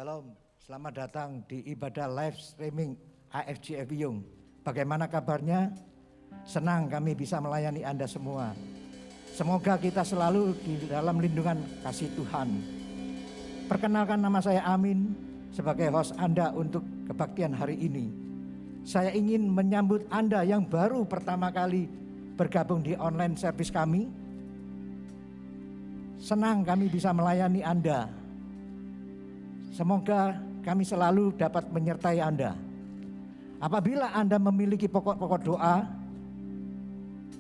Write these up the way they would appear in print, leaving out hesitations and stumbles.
Shalom, selamat datang di ibadah live streaming AFGF Wiyung. Bagaimana kabarnya? Senang kami bisa melayani Anda semua. Semoga kita selalu di dalam lindungan kasih Tuhan. Perkenalkan, nama saya Amin sebagai host Anda untuk kebaktian hari ini. Saya ingin menyambut Anda yang baru pertama kali bergabung di online service kami. Senang kami bisa melayani Anda. Semoga kami selalu dapat menyertai Anda. Apabila Anda memiliki pokok-pokok doa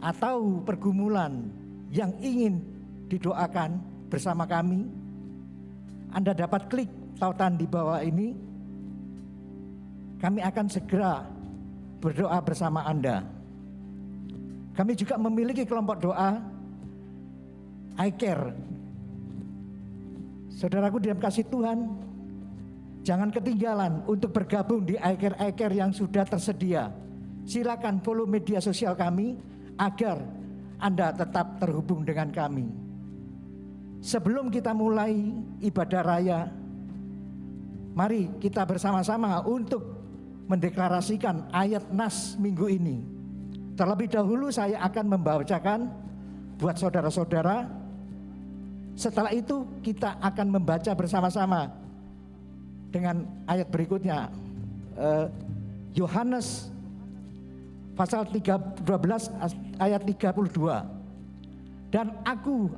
atau pergumulan yang ingin didoakan bersama kami, Anda dapat klik tautan di bawah ini. Kami akan segera berdoa bersama Anda. Kami juga memiliki kelompok doa I Care. Saudaraku dalam kasih Tuhan, jangan ketinggalan untuk bergabung di I Care yang sudah tersedia. Silakan follow media sosial kami agar Anda tetap terhubung dengan kami. Sebelum kita mulai ibadah raya, mari kita bersama-sama untuk mendeklarasikan ayat nas minggu ini. Terlebih dahulu saya akan membacakan buat saudara-saudara. Setelah itu kita akan membaca bersama-sama dengan ayat berikutnya, Yohanes pasal 12 ayat 32. Dan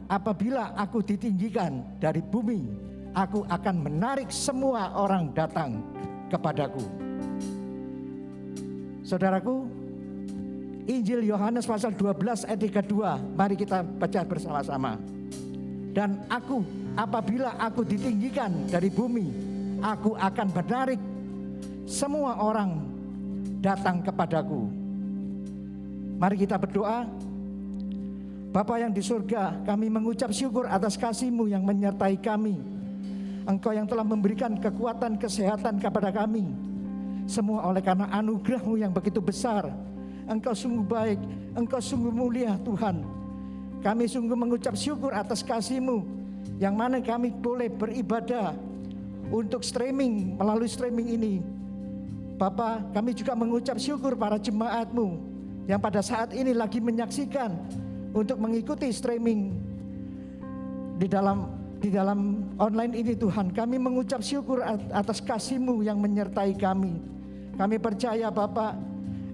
apabila aku ditinggikan dari bumi, aku akan menarik semua orang datang kepadaku. Saudaraku, Injil Yohanes pasal 12 ayat 32, mari kita baca bersama-sama. Dan apabila aku ditinggikan dari bumi, aku akan menarik semua orang datang kepadaku. Mari kita berdoa. Bapa yang di surga, kami mengucap syukur atas kasih-Mu yang menyertai kami. Engkau yang telah memberikan kekuatan, kesehatan kepada kami. Semua oleh karena anugerah-Mu yang begitu besar. Engkau sungguh baik, Engkau sungguh mulia Tuhan. Kami sungguh mengucap syukur atas kasih-Mu yang mana kami boleh beribadah untuk streaming, melalui streaming ini. Bapa, kami juga mengucap syukur para jemaat-Mu yang pada saat ini lagi menyaksikan untuk mengikuti streaming di dalam online ini Tuhan. Kami mengucap syukur atas kasih-Mu yang menyertai kami. Kami percaya Bapa,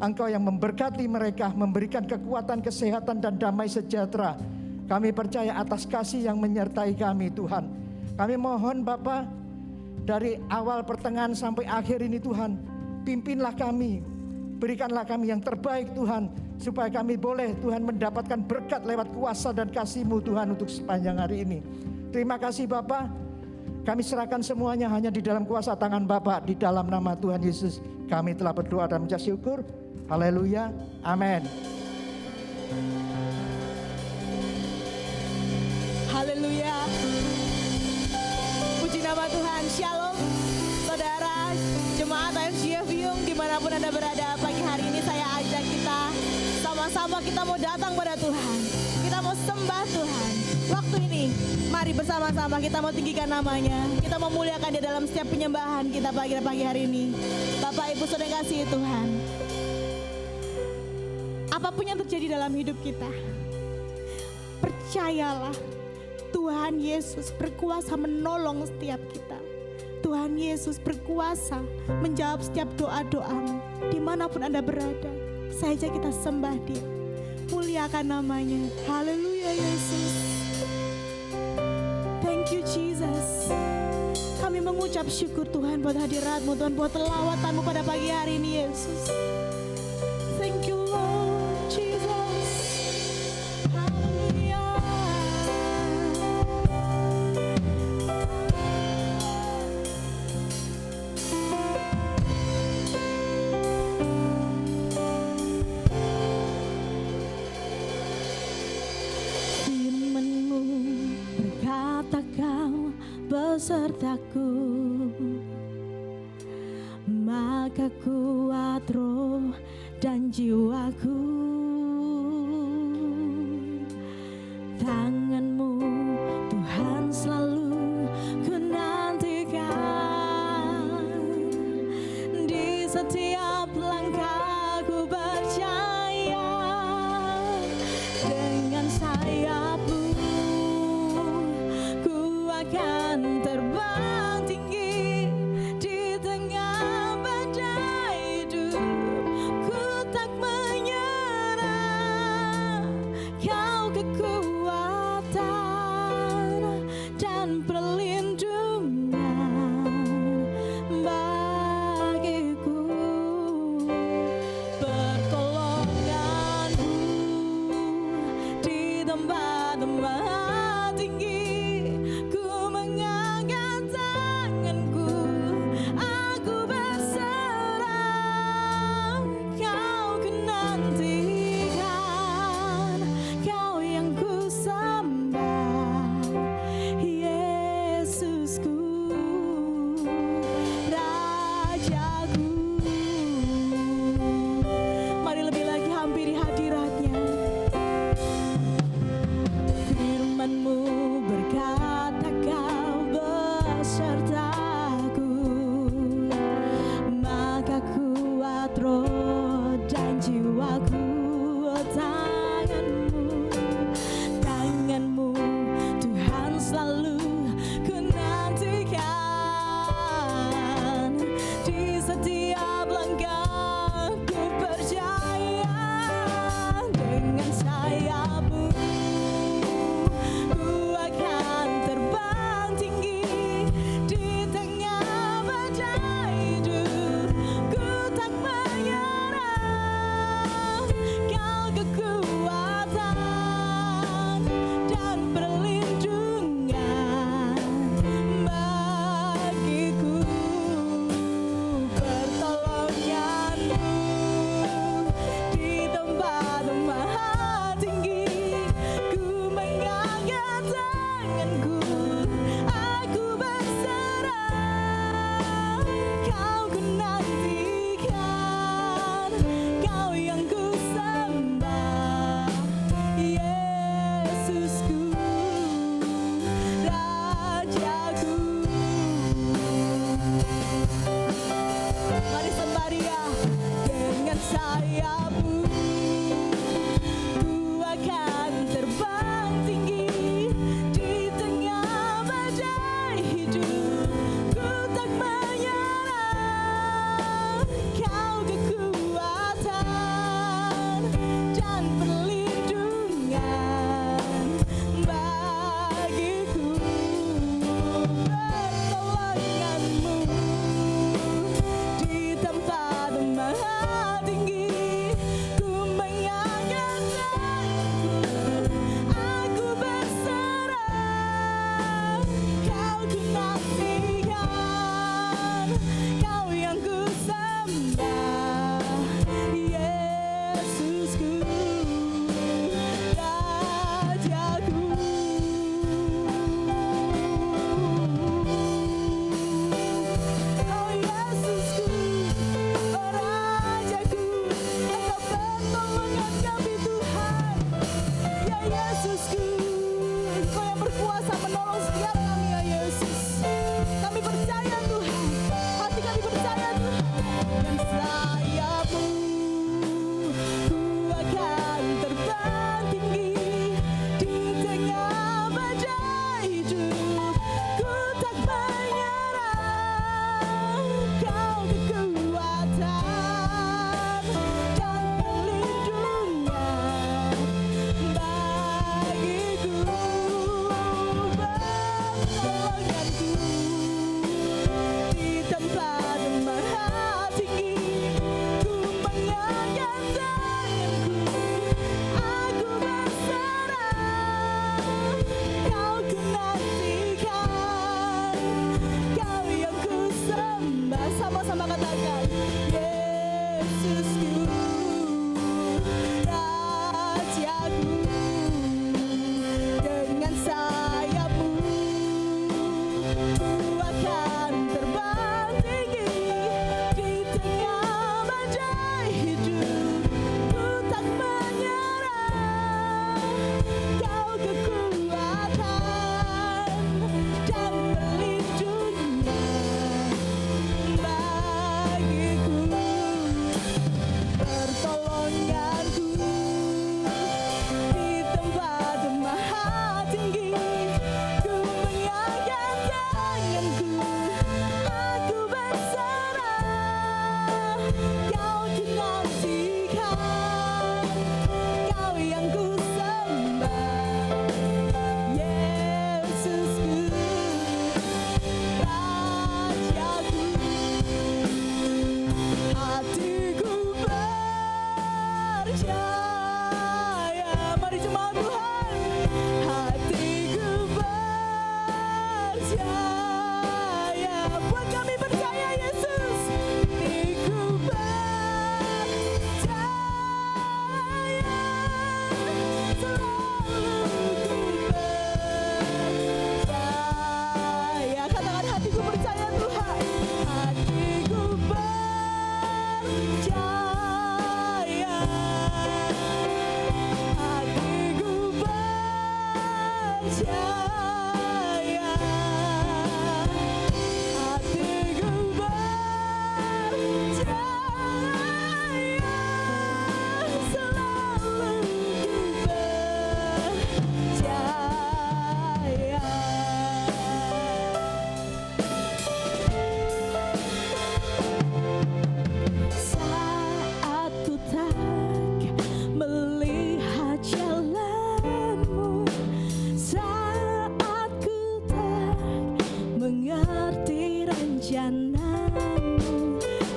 Engkau yang memberkati mereka, memberikan kekuatan, kesehatan dan damai sejahtera. Kami percaya atas kasih yang menyertai kami Tuhan. Kami mohon Bapa, dari awal pertengahan sampai akhir ini Tuhan, pimpinlah kami, berikanlah kami yang terbaik Tuhan, supaya kami boleh Tuhan mendapatkan berkat lewat kuasa dan kasih-Mu Tuhan untuk sepanjang hari ini. Terima kasih Bapa, kami serahkan semuanya hanya di dalam kuasa tangan Bapa, di dalam nama Tuhan Yesus kami telah berdoa dan mengucap syukur. Haleluya, amin. Haleluya. Puji nama Tuhan. Shalom saudara jemaat AFGF Wiyung dimanapun Anda berada. Pagi hari ini saya ajak kita sama-sama, kita mau datang pada Tuhan, kita mau sembah Tuhan. Waktu ini mari bersama-sama kita mau tinggikan namanya, kita mau muliakan Dia dalam setiap penyembahan kita pagi hari ini. Bapak Ibu saudara yang kasih Tuhan, apapun yang terjadi dalam hidup kita, percayalah Tuhan Yesus berkuasa menolong setiap kita. Tuhan Yesus berkuasa menjawab setiap doa-doamu dimanapun Anda berada. Saja kita sembah Dia, muliakan namanya. Haleluya Yesus. Thank you Jesus. Kami mengucap syukur Tuhan buat hadirat-Mu, Tuhan buat lawatan-Mu pada pagi hari ini Yesus. Thank you Lord Jesus. Hallelujah. Firman-Mu berkata Kau besertaku, maka kuat roh dan jiwaku. Tangan-Mu Tuhan selalu ku nantikan. setiap langkahku percaya, dengan sayapmu ku akan terbang tinggi di tengah badai hidup. Ku tak menyerah, kau kekuatan dan perlindungan bagiku.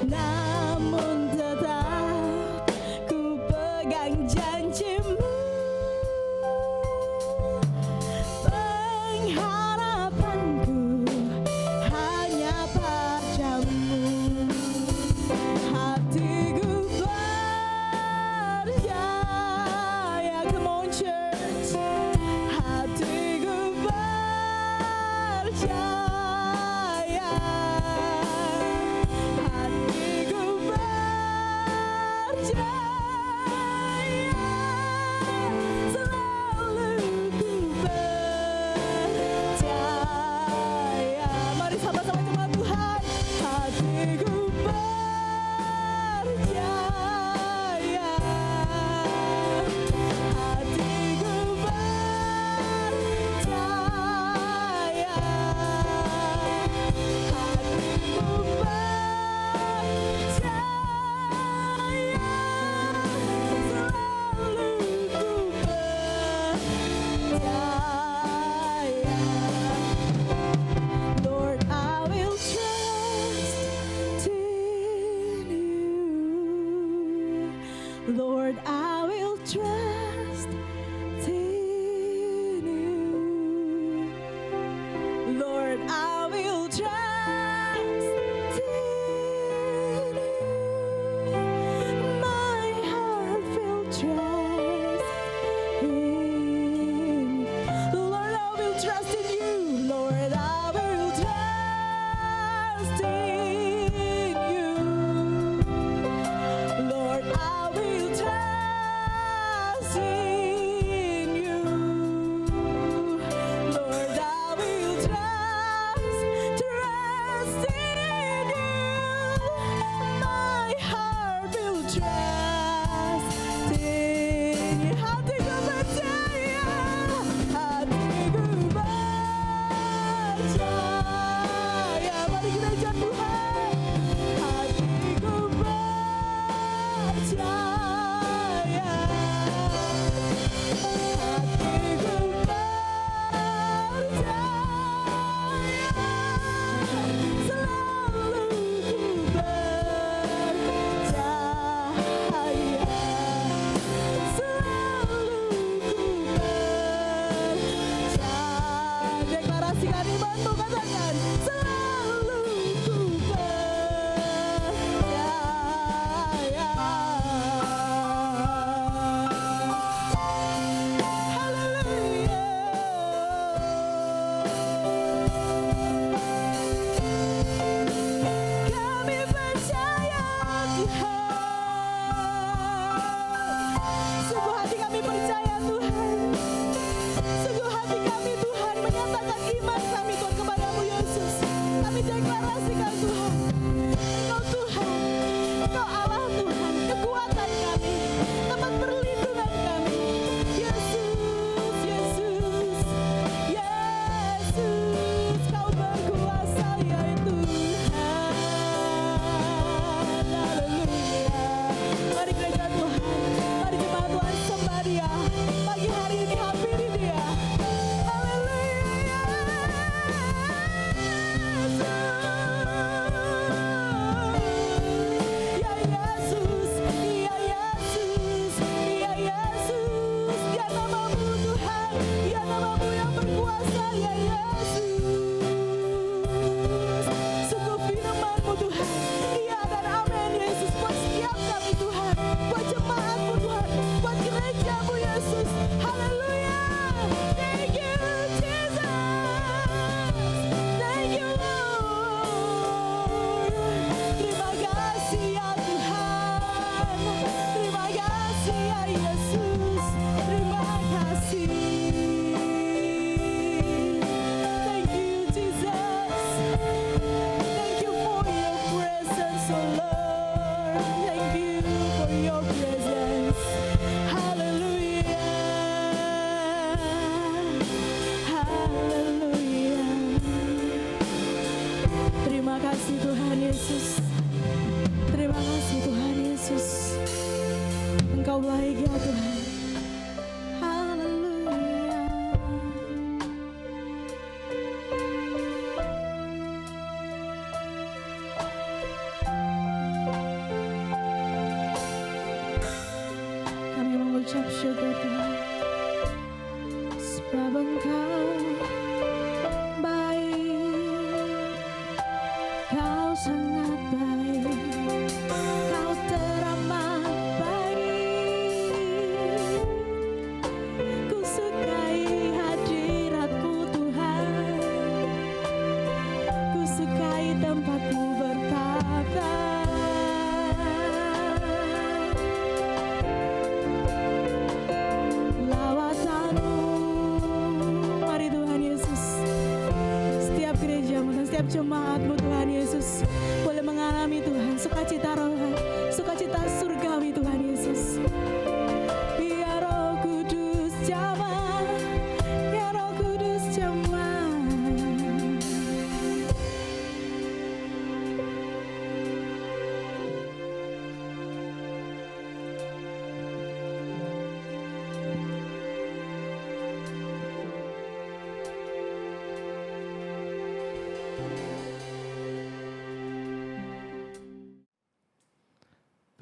namun tetap ku pegang janjimu. Pengharapanku hanya padamu. Hatiku percaya, come on church. Hatiku percaya, jemaat-Mu Tuhan Yesus boleh mengalami Tuhan sukacita rohani, sukacita surgawi Tuhan Yesus. Ya Roh Kudus jamah, ya Roh Kudus jamah.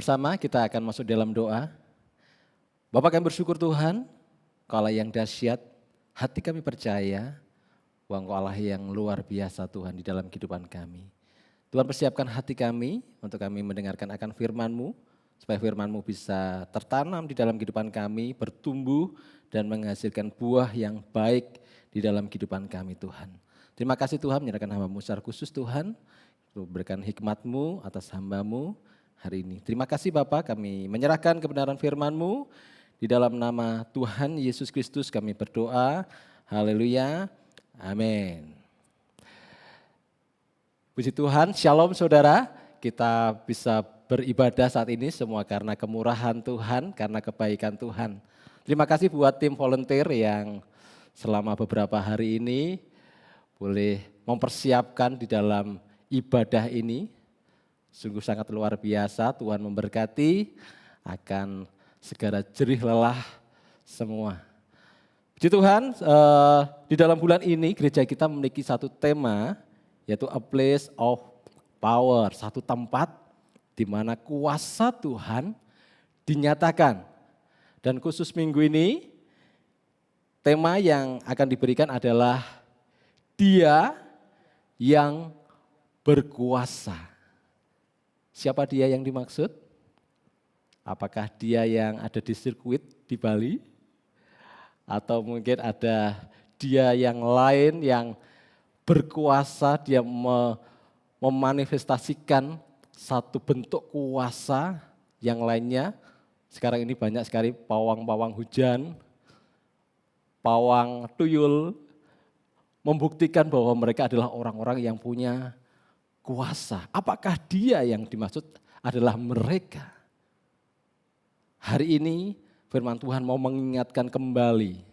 Bersama kita akan masuk dalam doa. Bapak kami bersyukur Tuhan, Kau Allah yang dahsyat, hati kami percaya bahwa Engkau Allah yang luar biasa Tuhan di dalam kehidupan kami. Tuhan persiapkan hati kami untuk kami mendengarkan akan firman-Mu, supaya firman-Mu bisa tertanam di dalam kehidupan kami, bertumbuh dan menghasilkan buah yang baik di dalam kehidupan kami Tuhan. Terima kasih Tuhan menyerahkan hamba-Mu secara khusus Tuhan, untuk berikan hikmat-Mu atas hamba-Mu hari ini. Terima kasih Bapak, kami menyerahkan kebenaran firman-Mu. Di dalam nama Tuhan Yesus Kristus kami berdoa. Haleluya. Amin. Puji Tuhan, shalom saudara. Kita bisa beribadah saat ini semua karena kemurahan Tuhan, karena kebaikan Tuhan. Terima kasih buat tim volunteer yang selama beberapa hari ini boleh mempersiapkan di dalam ibadah ini. Sungguh sangat luar biasa, Tuhan memberkati, akan segera jerih lelah semua. Puji Tuhan, di dalam bulan ini gereja kita memiliki satu tema, yaitu a place of power, satu tempat di mana kuasa Tuhan dinyatakan. Dan khusus minggu ini, tema yang akan diberikan adalah Dia yang berkuasa. Siapa dia yang dimaksud? Apakah dia yang ada di sirkuit di Bali? Atau mungkin ada dia yang lain yang berkuasa, dia memanifestasikan satu bentuk kuasa yang lainnya. Sekarang ini banyak sekali pawang-pawang hujan, pawang tuyul, membuktikan bahwa mereka adalah orang-orang yang punya kuasa. Apakah dia yang dimaksud adalah mereka? Hari ini firman Tuhan mau mengingatkan kembali.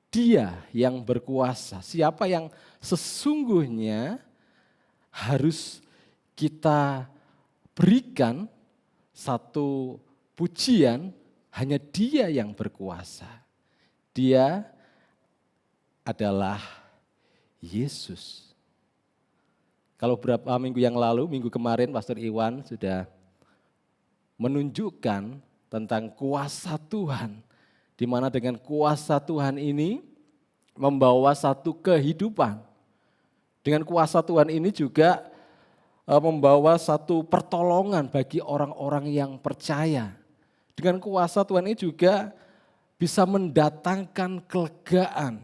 Dia yang berkuasa. Siapa yang sesungguhnya harus kita berikan satu pujian, hanya dia yang berkuasa. Dia adalah Yesus. Kalau beberapa minggu yang lalu, minggu kemarin Pastor Iwan sudah menunjukkan tentang kuasa Tuhan. Di mana dengan kuasa Tuhan ini membawa satu kehidupan. Dengan kuasa Tuhan ini juga membawa satu pertolongan bagi orang-orang yang percaya. Dengan kuasa Tuhan ini juga bisa mendatangkan kelegaan.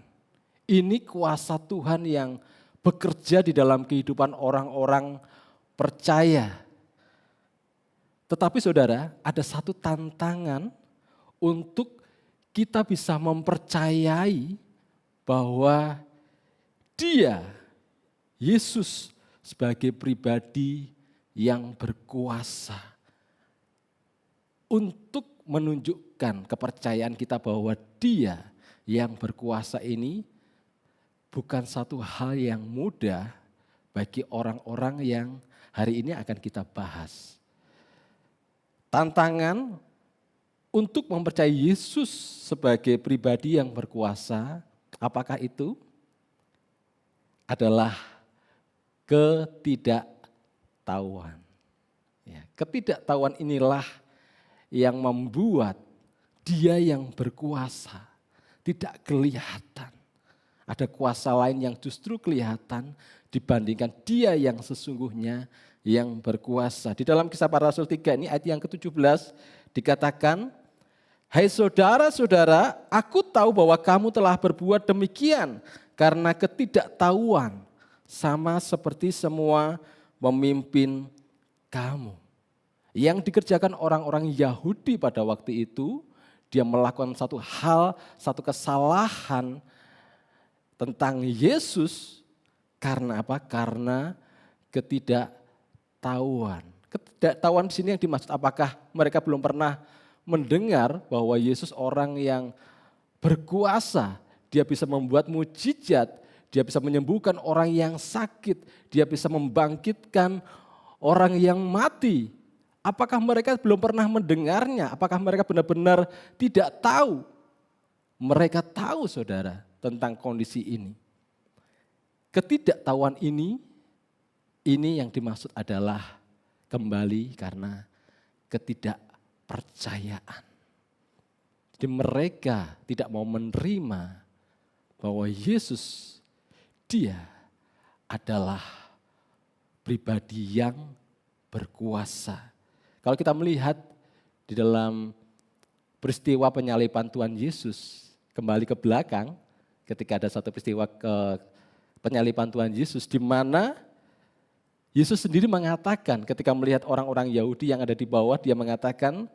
Ini kuasa Tuhan yang bekerja di dalam kehidupan orang-orang percaya. Tetapi saudara, ada satu tantangan untuk kita bisa mempercayai bahwa Dia, Yesus, sebagai pribadi yang berkuasa. Untuk menunjukkan kepercayaan kita bahwa Dia yang berkuasa ini bukan satu hal yang mudah bagi orang-orang yang hari ini akan kita bahas. Tantangan untuk mempercayai Yesus sebagai pribadi yang berkuasa, apakah itu? Adalah ketidaktahuan. Ya, ketidaktahuan inilah yang membuat Dia yang berkuasa tidak kelihatan. Ada kuasa lain yang justru kelihatan dibandingkan Dia yang sesungguhnya yang berkuasa. Di dalam Kisah Para Rasul 3 ini ayat yang ke-17 dikatakan, "Hai saudara-saudara, aku tahu bahwa kamu telah berbuat demikian karena ketidaktahuan, sama seperti semua pemimpin kamu." Yang dikerjakan orang-orang Yahudi pada waktu itu, dia melakukan satu hal, satu kesalahan tentang Yesus Karena apa? Karena ketidaktahuan. Ketidaktahuan di sini yang dimaksud, apakah mereka belum pernah mendengar bahwa Yesus orang yang berkuasa, dia bisa membuat mujizat, dia bisa menyembuhkan orang yang sakit, dia bisa membangkitkan orang yang mati. Apakah mereka belum pernah mendengarnya? Apakah mereka benar-benar tidak tahu? Mereka tahu, saudara, tentang kondisi ini. Ketidaktahuan ini yang dimaksud adalah kembali karena ketidakpercayaan. Jadi mereka tidak mau menerima bahwa Yesus, dia adalah pribadi yang berkuasa. Kalau kita melihat di dalam peristiwa penyaliban Tuhan Yesus, kembali ke belakang, ketika ada satu peristiwa penyaliban Tuhan Yesus, di mana Yesus sendiri mengatakan ketika melihat orang-orang Yahudi yang ada di bawah, dia mengatakan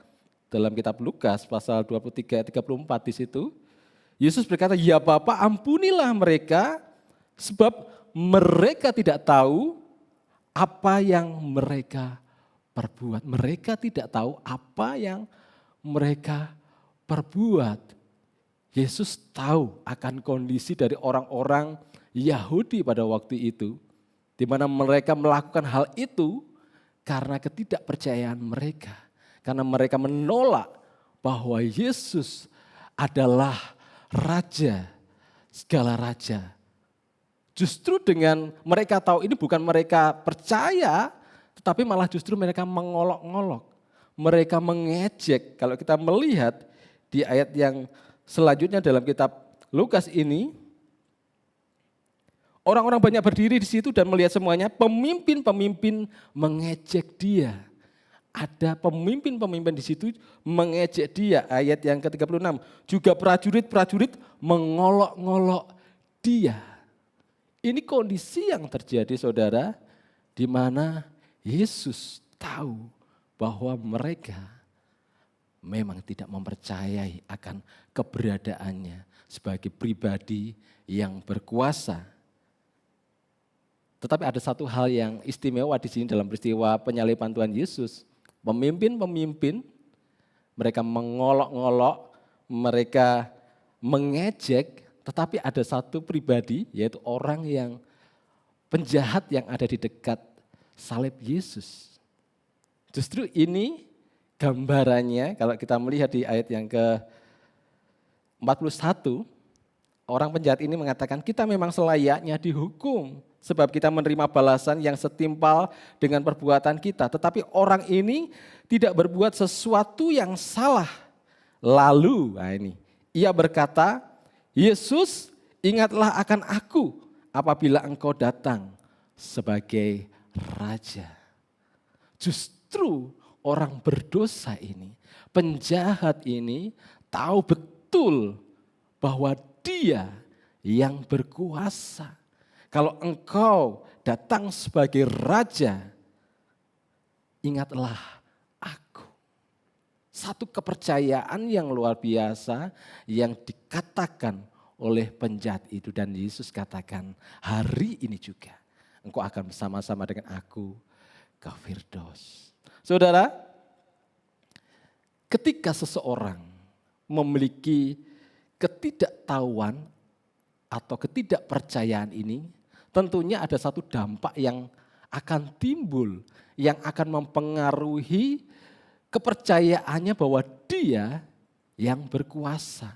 dalam kitab Lukas pasal 23 ayat 34 di situ, Yesus berkata, "Ya Bapa, ampunilah mereka sebab mereka tidak tahu apa yang mereka perbuat." Mereka tidak tahu apa yang mereka perbuat. Yesus tahu akan kondisi dari orang-orang Yahudi pada waktu itu, di mana mereka melakukan hal itu karena ketidakpercayaan mereka. Karena mereka menolak bahwa Yesus adalah Raja, segala raja. Justru dengan mereka tahu ini bukan mereka percaya, tetapi malah justru mereka mengolok-ngolok. Mereka mengejek. Kalau kita melihat di ayat yang selanjutnya dalam kitab Lukas ini, orang-orang banyak berdiri di situ dan melihat semuanya, pemimpin-pemimpin mengejek dia. Ada pemimpin-pemimpin di situ mengejek dia. Ayat yang ke-36, juga prajurit-prajurit mengolok-ngolok dia. Ini kondisi yang terjadi, saudara, di mana Yesus tahu bahwa mereka memang tidak mempercayai akan keberadaannya sebagai pribadi yang berkuasa. Tetapi ada satu hal yang istimewa di sini dalam peristiwa penyaliban Tuhan Yesus. Pemimpin-pemimpin, mereka mengolok-ngolok, mereka mengejek, tetapi ada satu pribadi, yaitu orang yang penjahat yang ada di dekat salib Yesus. Justru ini gambarannya, kalau kita melihat di ayat yang ke-41, orang penjahat ini mengatakan, kita memang selayaknya dihukum, sebab kita menerima balasan yang setimpal dengan perbuatan kita. Tetapi orang ini tidak berbuat sesuatu yang salah. Lalu, ia berkata, Yesus, ingatlah akan aku apabila engkau datang sebagai Raja. Justru orang berdosa ini, penjahat ini tahu betul bahwa dia yang berkuasa. Kalau engkau datang sebagai Raja, ingatlah aku. Satu kepercayaan yang luar biasa yang dikatakan oleh penjahat itu. Dan Yesus katakan, hari ini juga engkau akan bersama-sama dengan aku ke Firdaus. Saudara, ketika seseorang memiliki ketidaktahuan atau ketidakpercayaan ini, tentunya ada satu dampak yang akan timbul, yang akan mempengaruhi kepercayaannya bahwa dia yang berkuasa.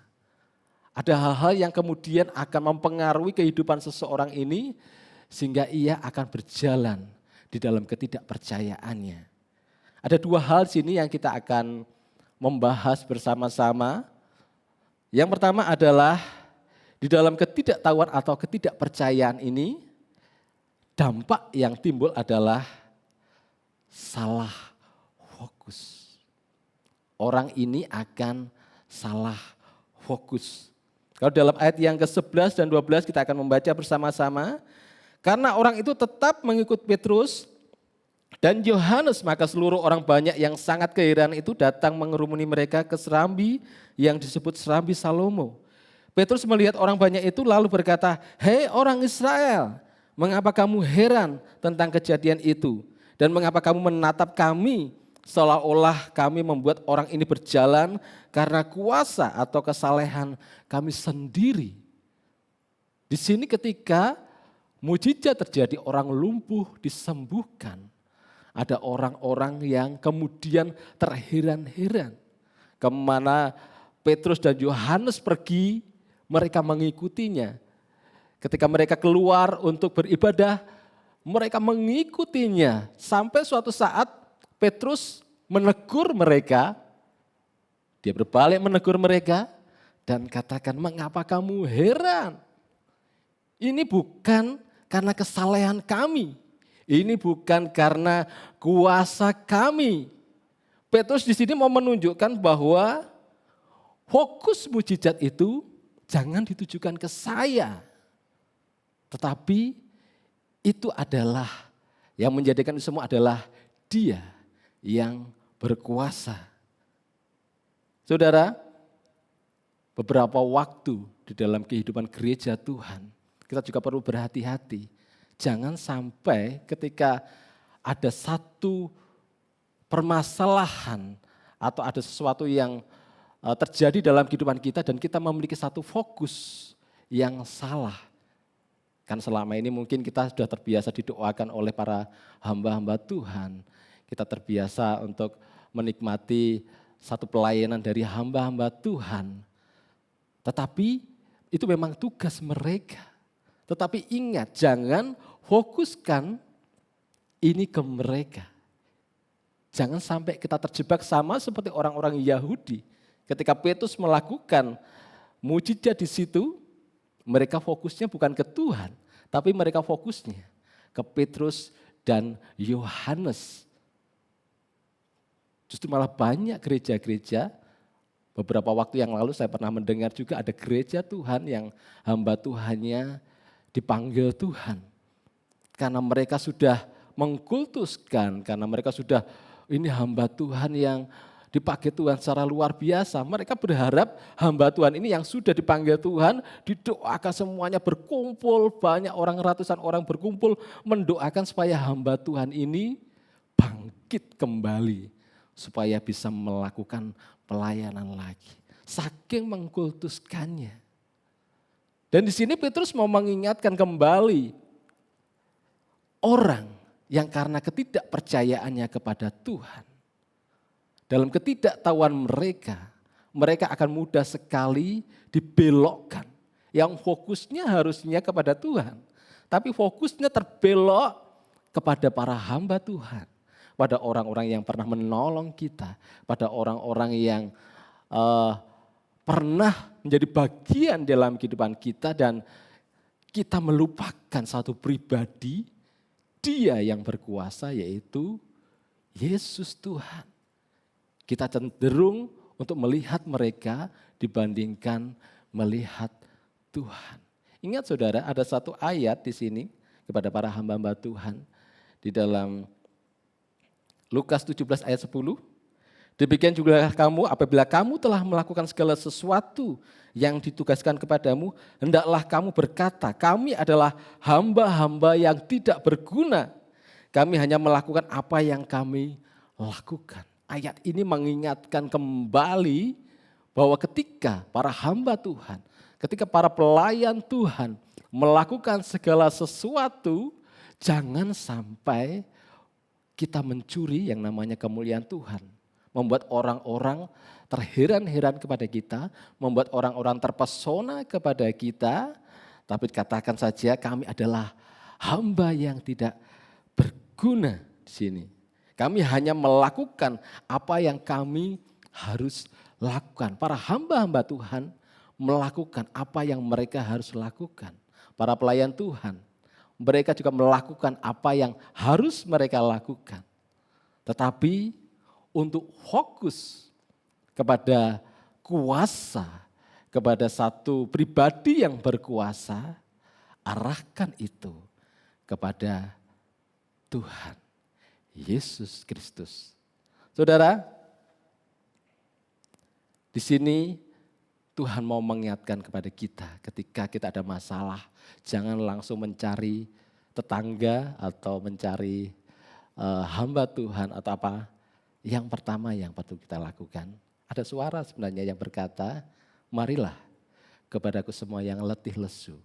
Ada hal-hal yang kemudian akan mempengaruhi kehidupan seseorang ini, sehingga ia akan berjalan di dalam ketidakpercayaannya. Ada dua hal sini yang kita akan membahas bersama-sama. Yang pertama adalah di dalam ketidaktahuan atau ketidakpercayaan ini, dampak yang timbul adalah salah fokus. Orang ini akan salah fokus. Kalau dalam ayat yang ke-11 dan 12 kita akan membaca bersama-sama. Karena orang itu tetap mengikut Petrus dan Yohanes, maka seluruh orang banyak yang sangat keheranan itu datang mengerumuni mereka ke serambi yang disebut serambi Salomo. Petrus melihat orang banyak itu lalu berkata, "Hei orang Israel, Mengapa kamu heran tentang kejadian itu? Dan mengapa kamu menatap kami seolah-olah kami membuat orang ini berjalan karena kuasa atau kesalehan kami sendiri? Di sini ketika mujizat terjadi, orang lumpuh disembuhkan. Ada orang-orang yang kemudian terheran-heran. Kemana Petrus dan Yohanes pergi, mereka mengikutinya. Ketika mereka keluar untuk beribadah, mereka mengikutinya. Sampai suatu saat Petrus menegur mereka. Dia berbalik menegur mereka dan katakan, mengapa kamu heran? Ini bukan karena kesalehan kami. Ini bukan karena kuasa kami. Petrus di sini mau menunjukkan bahwa fokus mujizat itu jangan ditujukan ke saya. Tetapi itu adalah yang menjadikan itu semua adalah Dia yang berkuasa. Saudara, beberapa waktu di dalam kehidupan gereja Tuhan, kita juga perlu berhati-hati. Jangan sampai ketika ada satu permasalahan atau ada sesuatu yang terjadi dalam kehidupan kita dan kita memiliki satu fokus yang salah. Kan selama ini mungkin kita sudah terbiasa didoakan oleh para hamba-hamba Tuhan. Kita terbiasa untuk menikmati satu pelayanan dari hamba-hamba Tuhan. Tetapi itu memang tugas mereka. Tetapi ingat, jangan fokuskan ini ke mereka. Jangan sampai kita terjebak sama seperti orang-orang Yahudi. Ketika Petrus melakukan mujizat di situ, mereka fokusnya bukan ke Tuhan, tapi mereka fokusnya ke Petrus dan Yohanes. Justru malah banyak gereja-gereja, beberapa waktu yang lalu saya pernah mendengar juga ada gereja Tuhan yang hamba Tuhannya dipanggil Tuhan. Karena mereka sudah mengkultuskan, karena mereka sudah ini hamba Tuhan yang dipakai Tuhan secara luar biasa. Mereka berharap hamba Tuhan ini yang sudah dipanggil Tuhan, didoakan semuanya berkumpul, banyak orang, ratusan orang berkumpul, mendoakan supaya hamba Tuhan ini bangkit kembali, supaya bisa melakukan pelayanan lagi. Saking mengkultuskannya. Dan di sini Petrus mau mengingatkan kembali orang yang karena ketidakpercayaannya kepada Tuhan, dalam ketidaktahuan mereka, mereka akan mudah sekali dibelokkan. Yang fokusnya harusnya kepada Tuhan, tapi fokusnya terbelok kepada para hamba Tuhan, pada orang-orang yang pernah menolong kita, pada orang-orang yang pernah menjadi bagian dalam kehidupan kita dan kita melupakan satu pribadi, Dia yang berkuasa yaitu Yesus Tuhan. Kita cenderung untuk melihat mereka dibandingkan melihat Tuhan. Ingat saudara, ada satu ayat di sini kepada para hamba-hamba Tuhan di dalam Lukas 17 ayat 10. Demikian juga kamu, apabila kamu telah melakukan segala sesuatu yang ditugaskan kepadamu, hendaklah kamu berkata, kami adalah hamba-hamba yang tidak berguna. Kami hanya melakukan apa yang kami lakukan. Ayat ini mengingatkan kembali bahwa ketika para hamba Tuhan, ketika para pelayan Tuhan melakukan segala sesuatu, jangan sampai kita mencuri yang namanya kemuliaan Tuhan. Membuat orang-orang terheran-heran kepada kita, membuat orang-orang terpesona kepada kita, tapi katakan saja kami adalah hamba yang tidak berguna di sini. Kami hanya melakukan apa yang kami harus lakukan. Para hamba-hamba Tuhan melakukan apa yang mereka harus lakukan. Para pelayan Tuhan, mereka juga melakukan apa yang harus mereka lakukan. Tetapi untuk fokus kepada kuasa, kepada satu pribadi yang berkuasa, arahkan itu kepada Tuhan Yesus Kristus. Saudara, di sini Tuhan mau mengingatkan kepada kita ketika kita ada masalah, jangan langsung mencari tetangga atau mencari hamba Tuhan atau apa, yang pertama yang perlu kita lakukan, ada suara sebenarnya yang berkata, marilah kepadaku semua yang letih lesu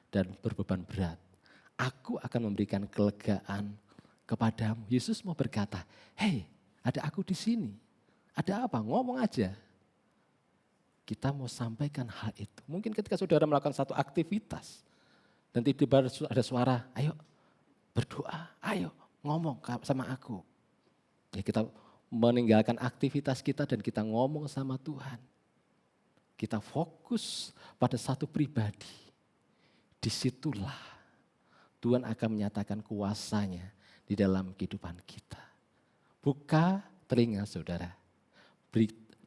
dan berbeban berat. Aku akan memberikan kelegaan kepadamu. Yesus mau berkata, hei, ada aku di sini. Ada apa? Ngomong aja. Kita mau sampaikan hal itu. Mungkin ketika saudara melakukan satu aktivitas, dan tiba-tiba ada suara, ayo berdoa, ayo ngomong sama aku. Ya, kita meninggalkan aktivitas kita dan kita ngomong sama Tuhan. Kita fokus pada satu pribadi. Disitulah Tuhan akan menyatakan kuasanya di dalam kehidupan kita. Buka telinga saudara,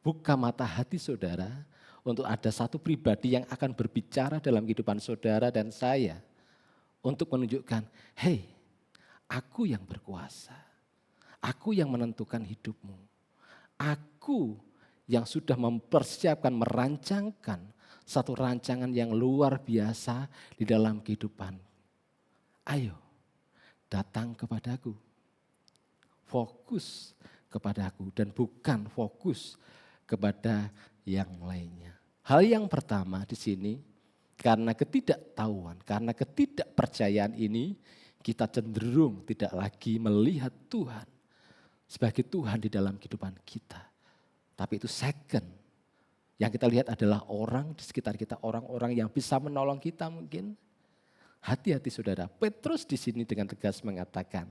buka mata hati saudara untuk ada satu pribadi yang akan berbicara dalam kehidupan saudara dan saya. Untuk menunjukkan, hei, aku yang berkuasa. Aku yang menentukan hidupmu. Aku yang sudah mempersiapkan, merancangkan satu rancangan yang luar biasa di dalam kehidupan. Ayo, datang kepadaku. Fokus kepadaku dan bukan fokus kepada yang lainnya. Hal yang pertama di sini, karena ketidaktahuan, karena ketidakpercayaan ini, kita cenderung tidak lagi melihat Tuhan sebagai Tuhan di dalam kehidupan kita. Tapi itu second. Yang kita lihat adalah orang di sekitar kita, orang-orang yang bisa menolong kita mungkin. Hati-hati saudara, Petrus di sini dengan tegas mengatakan,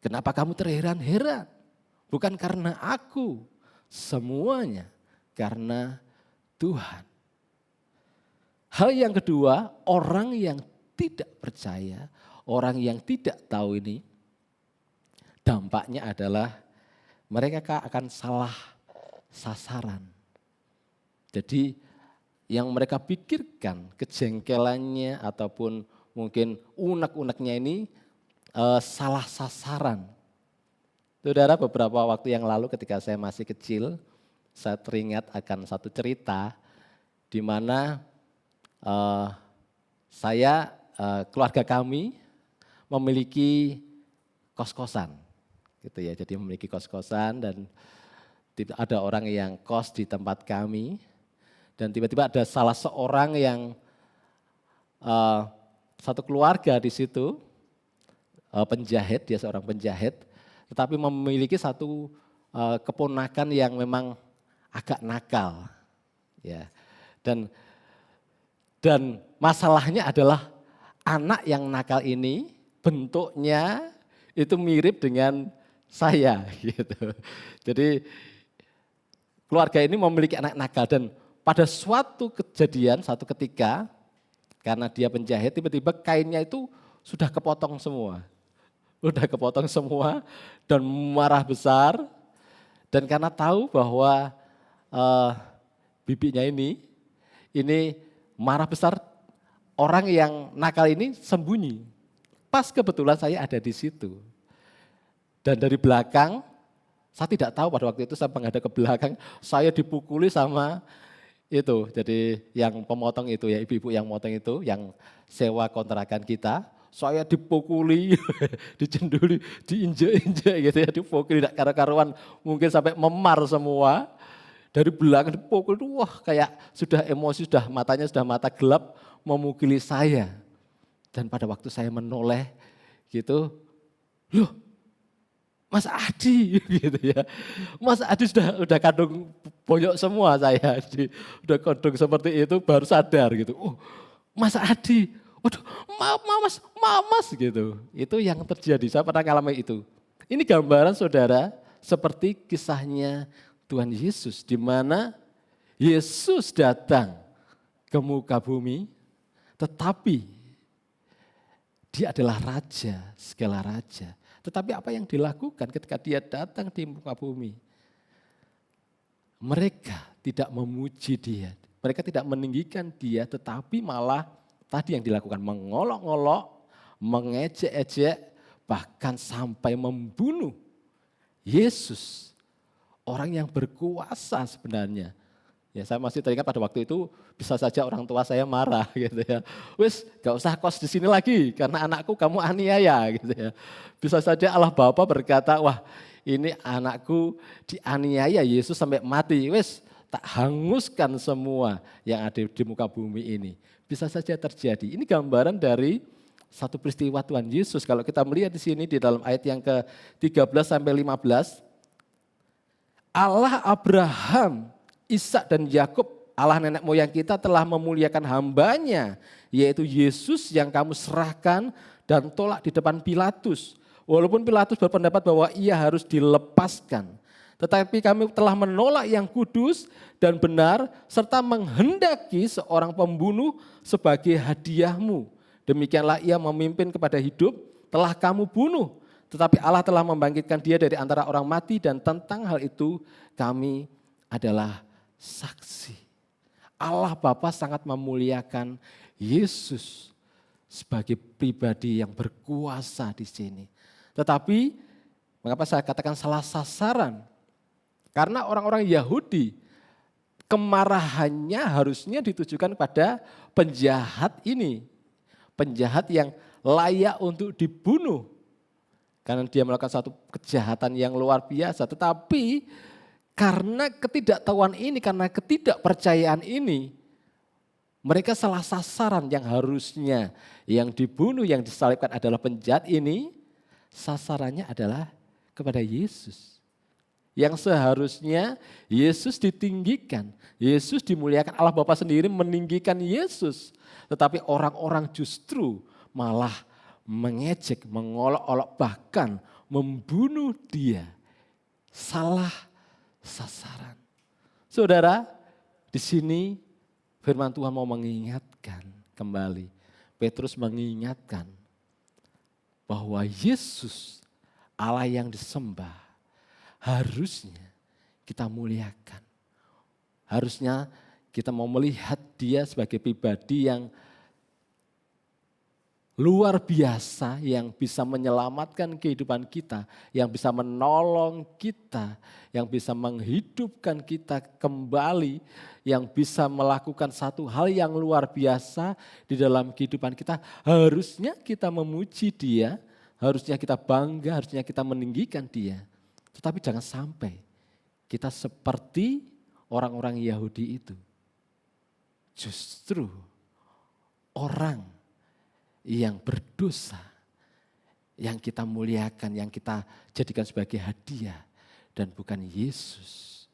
kenapa kamu terheran-heran? Bukan karena aku, semuanya karena Tuhan. Hal yang kedua, orang yang tidak percaya, orang yang tidak tahu ini, dampaknya adalah mereka akan salah sasaran. Jadi yang mereka pikirkan, kejengkelannya ataupun mungkin unek-uneknya ini salah sasaran. Saudara, beberapa waktu yang lalu ketika saya masih kecil, saya teringat akan satu cerita di mana keluarga kami memiliki kos-kosan, gitu ya. Jadi memiliki kos-kosan dan ada orang yang kos di tempat kami dan tiba-tiba ada salah seorang yang satu keluarga di situ penjahit, dia seorang penjahit, tetapi memiliki satu keponakan yang memang agak nakal, ya. Dan masalahnya adalah anak yang nakal ini bentuknya itu mirip dengan saya gitu. Jadi keluarga ini memiliki anak nakal dan pada suatu kejadian, satu ketika karena dia penjahit tiba-tiba kainnya itu sudah kepotong semua. Sudah kepotong semua dan marah besar dan karena tahu bahwa bibinya ini marah besar, orang yang nakal ini sembunyi. Pas kebetulan saya ada di situ. Dan dari belakang, saya tidak tahu pada waktu itu saya menghadap ke belakang, saya dipukuli sama itu. Jadi yang pemotong itu ya, ibu-ibu yang motong itu, yang sewa kontrakan kita, saya dipukuli, dicenduli, diinjek-injek gitu ya, dipukuli, tidak karu-karuan, mungkin sampai memar semua. Dari belakang dipukul, wah kayak sudah emosi, sudah matanya sudah mata gelap memukuli saya. Dan pada waktu saya menoleh gitu, loh Mas Adi gitu ya. Mas Adi sudah kandung boyok semua saya, udah kandung seperti itu baru sadar gitu. Oh Mas Adi, waduh mamas gitu. Itu yang terjadi, saya pernah ngalami itu. Ini gambaran saudara seperti kisahnya Tuhan Yesus, di mana Yesus datang ke muka bumi, tetapi dia adalah raja, segala raja. Tetapi apa yang dilakukan ketika dia datang di muka bumi? Mereka tidak memuji dia, mereka tidak meninggikan dia, tetapi malah tadi yang dilakukan mengolok-olok, mengejek-ejek, bahkan sampai membunuh Yesus. Orang yang berkuasa sebenarnya Ya, saya masih teringat pada waktu itu bisa saja orang tua saya marah gitu ya. Wis, gak usah kos di sini lagi karena anakku kamu aniaya gitu ya. Bisa saja Allah Bapa berkata, wah ini anakku dianiaya Yesus sampai mati. Wis, tak hanguskan semua yang ada di muka bumi ini. Bisa saja terjadi. Ini gambaran dari satu peristiwa Tuhan Yesus. Kalau kita melihat di sini di dalam ayat yang ke-13 sampai 15, Allah Abraham, Ishak dan Yakub, Allah nenek moyang kita telah memuliakan hambanya, yaitu Yesus yang kamu serahkan dan tolak di depan Pilatus. Walaupun Pilatus berpendapat bahwa ia harus dilepaskan. Tetapi kami telah menolak yang kudus dan benar serta menghendaki seorang pembunuh sebagai hadiahmu. Demikianlah ia memimpin kepada hidup, telah kamu bunuh. Tetapi Allah telah membangkitkan dia dari antara orang mati dan tentang hal itu kami adalah saksi. Allah Bapa sangat memuliakan Yesus sebagai pribadi yang berkuasa di sini. Tetapi mengapa saya katakan salah sasaran? Karena orang-orang Yahudi kemarahannya harusnya ditujukan pada penjahat ini. Penjahat yang layak untuk dibunuh. Karena dia melakukan satu kejahatan yang luar biasa. Tetapi karena ketidaktahuan ini, karena ketidakpercayaan ini, mereka salah sasaran yang harusnya yang dibunuh, yang disalibkan adalah penjahat ini, sasarannya adalah kepada Yesus. Yang seharusnya Yesus ditinggikan, Yesus dimuliakan, Allah Bapa sendiri meninggikan Yesus. Tetapi orang-orang justru malah mengejek, mengolok-olok, bahkan membunuh dia. Salah sasaran. Saudara, di sini firman Tuhan mau mengingatkan kembali. Petrus mengingatkan bahwa Yesus, Allah yang disembah, harusnya kita muliakan. Harusnya kita mau melihat dia sebagai pribadi yang luar biasa, yang bisa menyelamatkan kehidupan kita, yang bisa menolong kita, yang bisa menghidupkan kita kembali, yang bisa melakukan satu hal yang luar biasa di dalam kehidupan kita. Harusnya kita memuji dia, harusnya kita bangga, harusnya kita meninggikan dia. Tetapi jangan sampai kita seperti orang-orang Yahudi itu. Justru orang yang berdosa, yang kita muliakan, yang kita jadikan sebagai hadiah, dan bukan Yesus,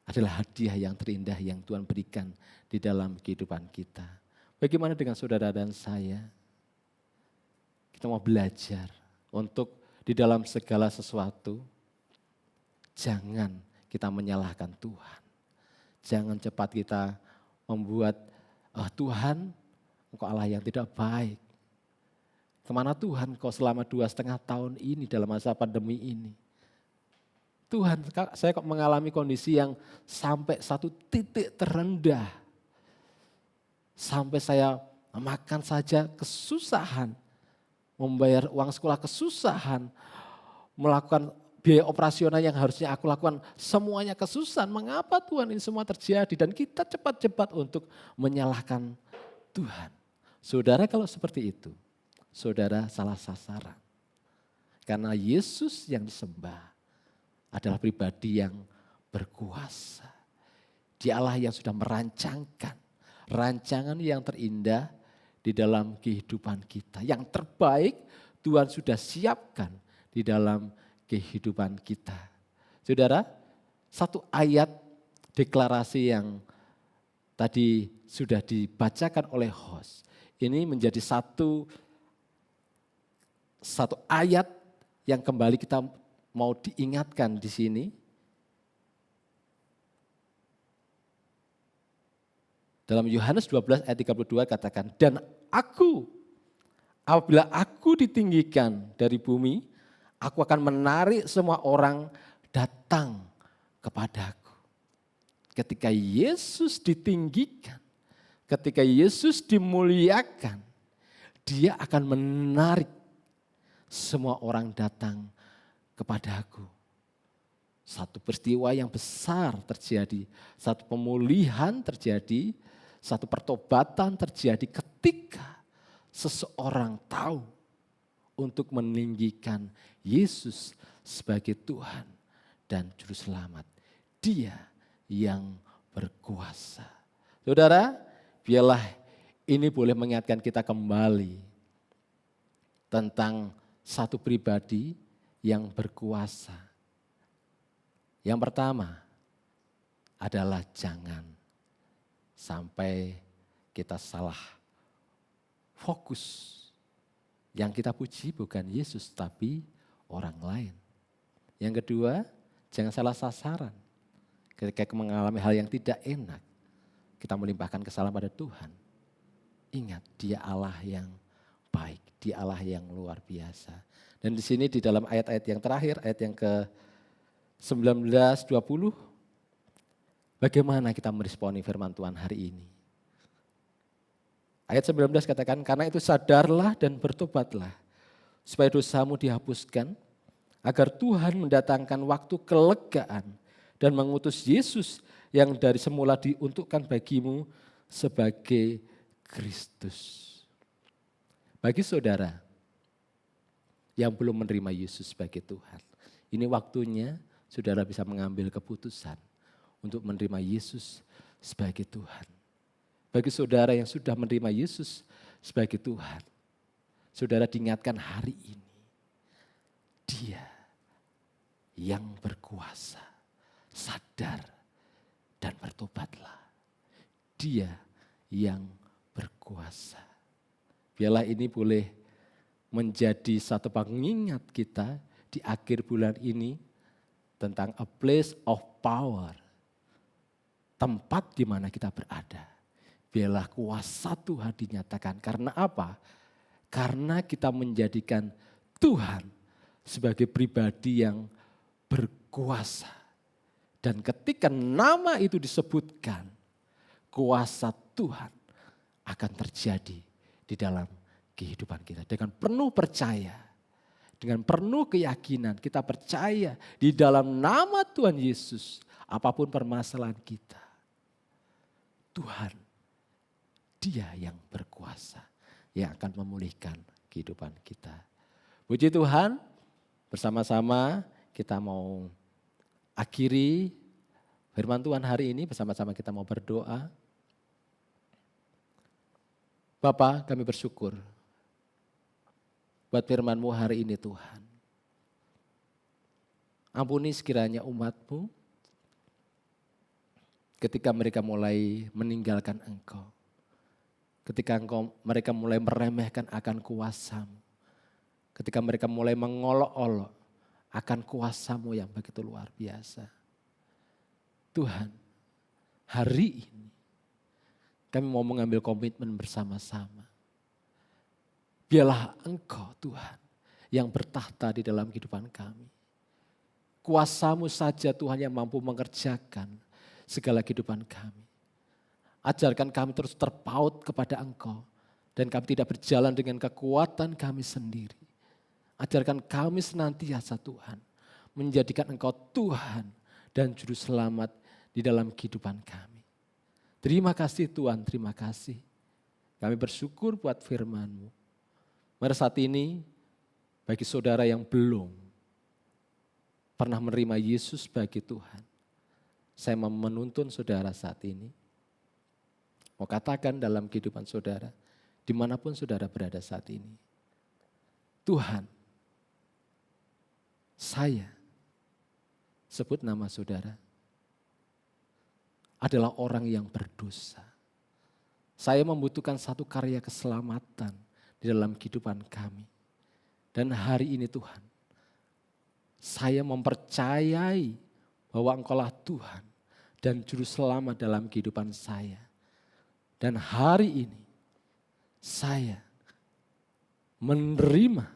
adalah hadiah yang terindah yang Tuhan berikan di dalam kehidupan kita. Bagaimana dengan saudara dan saya? Kita mau belajar untuk di dalam segala sesuatu, jangan kita menyalahkan Tuhan. Jangan cepat kita membuat, Tuhan, Engkau Allah yang tidak baik. Kemana Tuhan kau selama 2,5 tahun ini dalam masa pandemi ini? Tuhan, saya kok mengalami kondisi yang sampai satu titik terendah. Sampai saya makan saja kesusahan. Membayar uang sekolah kesusahan. Melakukan biaya operasional yang harusnya aku lakukan semuanya kesusahan. Mengapa Tuhan ini semua terjadi? Dan kita cepat-cepat untuk menyalahkan Tuhan. Saudara kalau seperti itu, saudara salah sasaran. Karena Yesus yang disembah adalah pribadi yang berkuasa. Dia Allah yang sudah merancangkan rancangan yang terindah di dalam kehidupan kita. Yang terbaik Tuhan sudah siapkan di dalam kehidupan kita. Saudara, satu ayat deklarasi yang tadi sudah dibacakan oleh host. Ini menjadi satu ayat yang kembali kita mau diingatkan di sini. Dalam Yohanes 12 ayat 32 katakan, dan aku, apabila aku ditinggikan dari bumi, aku akan menarik semua orang datang kepadaku. Ketika Yesus ditinggikan, ketika Yesus dimuliakan, dia akan menarik semua orang datang kepadaku. Satu peristiwa yang besar terjadi, satu pemulihan terjadi, satu pertobatan terjadi ketika seseorang tahu untuk meninggikan Yesus sebagai Tuhan dan Juru Selamat. Dia yang berkuasa. Saudara, biarlah ini boleh mengingatkan kita kembali tentang satu pribadi yang berkuasa. Yang pertama adalah jangan sampai kita salah fokus. Yang kita puji bukan Yesus tapi orang lain. Yang kedua, jangan salah sasaran. Ketika mengalami hal yang tidak enak, kita melimpahkan kesalahan pada Tuhan. Ingat, Dia Allah yang baik, Dia Allah yang luar biasa. Dan di sini di dalam ayat-ayat yang terakhir, ayat yang ke-19, 20, bagaimana kita meresponi firman Tuhan hari ini? Ayat 19 katakan, karena itu sadarlah dan bertobatlah, supaya dosamu dihapuskan, agar Tuhan mendatangkan waktu kelegaan dan mengutus Yesus yang dari semula diuntukkan bagimu sebagai Kristus. Bagi saudara yang belum menerima Yesus sebagai Tuhan, ini waktunya saudara bisa mengambil keputusan untuk menerima Yesus sebagai Tuhan. Bagi saudara yang sudah menerima Yesus sebagai Tuhan, saudara diingatkan hari ini, Dia yang berkuasa. Sadar dan bertobatlah. Dia yang berkuasa. Biarlah ini boleh menjadi satu pengingat kita di akhir bulan ini tentang a place of power. Tempat di mana kita berada. Biarlah kuasa Tuhan dinyatakan. Karena apa? Karena kita menjadikan Tuhan sebagai pribadi yang berkuasa. Dan ketika nama itu disebutkan, kuasa Tuhan akan terjadi di dalam kehidupan kita. Dengan penuh percaya, dengan penuh keyakinan kita percaya di dalam nama Tuhan Yesus, apapun permasalahan kita, Tuhan, Dia yang berkuasa, yang akan memulihkan kehidupan kita. Puji Tuhan, bersama-sama kita mau akhiri firman Tuhan hari ini, bersama-sama kita mau berdoa. Bapa, kami bersyukur buat firman-Mu hari ini Tuhan. Ampuni sekiranya umat-Mu ketika mereka mulai meninggalkan Engkau. Ketika mereka mulai meremehkan akan kuasa-Mu. Ketika mereka mulai mengolok-olok akan kuasa-Mu yang begitu luar biasa. Tuhan, hari ini kami mau mengambil komitmen bersama-sama. Biarlah Engkau Tuhan yang bertahta di dalam kehidupan kami. Kuasa-Mu saja Tuhan yang mampu mengerjakan segala kehidupan kami. Ajarkan kami terus terpaut kepada Engkau dan kami tidak berjalan dengan kekuatan kami sendiri. Ajarkan kami senantiasa Tuhan, menjadikan Engkau Tuhan dan Juru Selamat di dalam kehidupan kami. Terima kasih Tuhan, terima kasih. Kami bersyukur buat firman-Mu. Mari saat ini, bagi saudara yang belum pernah menerima Yesus sebagai Tuhan, saya mau menuntun saudara saat ini. Mau katakan dalam kehidupan saudara, dimanapun saudara berada saat ini. Tuhan, saya, sebut nama saudara, adalah orang yang berdosa. Saya membutuhkan satu karya keselamatan di dalam kehidupan kami. Dan hari ini Tuhan, saya mempercayai bahwa Engkaulah Tuhan dan Juru Selamat dalam kehidupan saya. Dan hari ini, saya menerima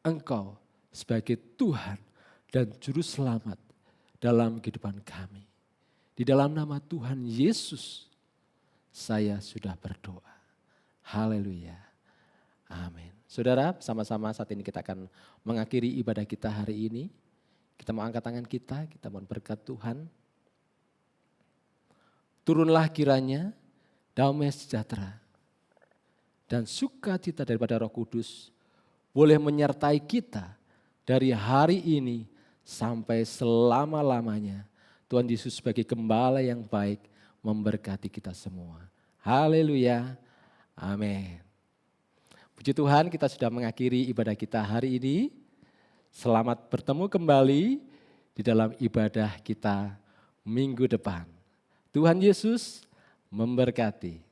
Engkau sebagai Tuhan dan Juru Selamat dalam kehidupan kami. Di dalam nama Tuhan Yesus, saya sudah berdoa. Haleluya. Amin. Saudara, sama-sama saat ini kita akan mengakhiri ibadah kita hari ini. Kita mau angkat tangan kita mohon berkat Tuhan. Turunlah kiranya damai sejahtera dan sukacita daripada Roh Kudus boleh menyertai kita dari hari ini sampai selama-lamanya. Tuhan Yesus sebagai gembala yang baik memberkati kita semua. Haleluya. Amin. Puji Tuhan, kita sudah mengakhiri ibadah kita hari ini. Selamat bertemu kembali di dalam ibadah kita minggu depan. Tuhan Yesus memberkati.